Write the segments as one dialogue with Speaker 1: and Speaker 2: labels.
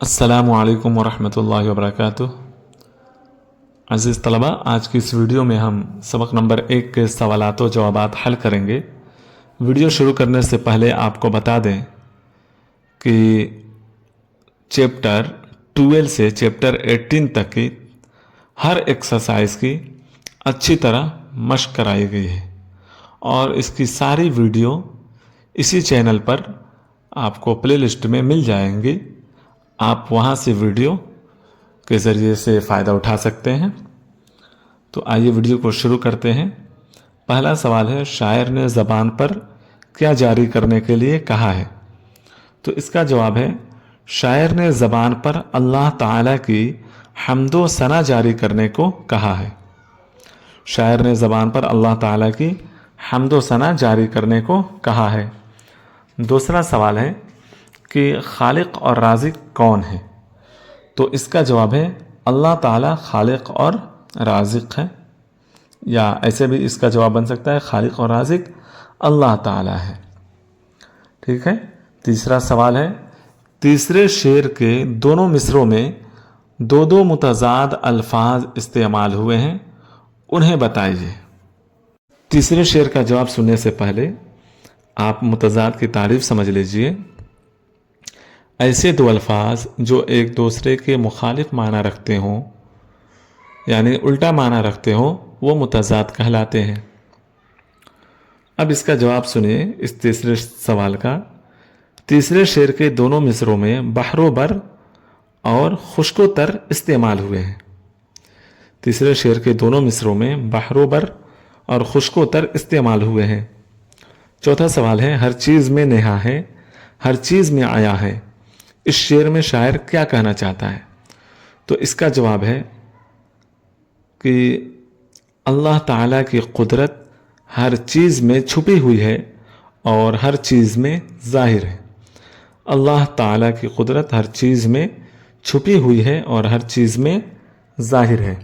Speaker 1: السلام علیکم ورحمۃ اللہ وبرکاتہ۔ عزیز طلبہ، آج کی اس ویڈیو میں ہم سبق نمبر 1 کے سوالات و جوابات حل کریں گے۔ ویڈیو شروع کرنے سے پہلے آپ کو بتا دیں کہ چیپٹر 12 سے چیپٹر 18 تک کی ہر ایکسرسائز کی اچھی طرح مشق کرائی گئی ہے اور اس کی ساری ویڈیو اسی چینل پر آپ کو پلے لسٹ میں مل جائیں گی۔ آپ وہاں سے ویڈیو کے ذریعے سے فائدہ اٹھا سکتے ہیں۔ تو آئیے ویڈیو کو شروع کرتے ہیں۔ پہلا سوال ہے، شاعر نے زبان پر کیا جاری کرنے کے لیے کہا ہے؟ تو اس کا جواب ہے، شاعر نے زبان پر اللہ تعالیٰ کی حمد و ثنا جاری کرنے کو کہا ہے۔ شاعر نے زبان پر اللہ تعالیٰ کی حمد و ثنا جاری کرنے کو کہا ہے۔ دوسرا سوال ہے کہ خالق اور رازق کون ہے؟ تو اس کا جواب ہے، اللہ تعالیٰ خالق اور رازق ہے، یا ایسے بھی اس کا جواب بن سکتا ہے، خالق اور رازق اللہ تعالیٰ ہے۔ ٹھیک ہے۔ تیسرا سوال ہے، تیسرے شعر کے دونوں مصروں میں دو متضاد الفاظ استعمال ہوئے ہیں، انہیں بتائیے۔ تیسرے شعر کا جواب سننے سے پہلے آپ متضاد کی تعریف سمجھ لیجئے۔ ایسے دو الفاظ جو ایک دوسرے کے مخالف معنی رکھتے ہوں، یعنی الٹا معنی رکھتے ہوں، وہ متضاد کہلاتے ہیں۔ اب اس کا جواب سنیے اس تیسرے سوال کا۔ تیسرے شعر کے دونوں مصروں میں بحر و بر اور خشک و تر استعمال ہوئے ہیں۔ تیسرے شعر کے دونوں مصروں میں بحر و بر اور خشک و تر استعمال ہوئے ہیں۔ چوتھا سوال ہے، ہر چیز میں نہا ہے، ہر چیز میں آیا ہے، اس شعر میں شاعر کیا کہنا چاہتا ہے؟ تو اس کا جواب ہے کہ اللہ تعالیٰ کی قدرت ہر چیز میں چھپی ہوئی ہے اور ہر چیز میں ظاہر ہے۔ اللہ تعالیٰ کی قدرت ہر چیز میں چھپی ہوئی ہے اور ہر چیز میں ظاہر ہے۔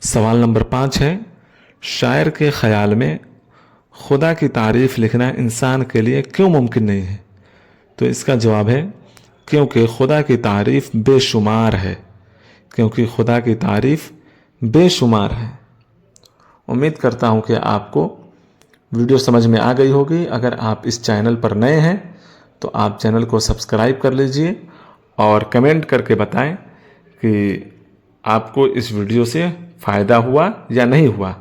Speaker 1: سوال نمبر 5 ہے، شاعر کے خیال میں خدا کی تعریف لکھنا انسان کے لیے کیوں ممکن نہیں ہے؟ تو اس کا جواب ہے، کیونکہ خدا کی تعریف بے شمار ہے، کیونکہ خدا کی تعریف بے شمار ہے۔ امید کرتا ہوں کہ آپ کو ویڈیو سمجھ میں آ گئی ہوگی۔ اگر آپ اس چینل پر نئے ہیں تو آپ چینل کو سبسکرائب کر لیجئے اور کمنٹ کر کے بتائیں کہ آپ کو اس ویڈیو سے فائدہ ہوا یا نہیں ہوا۔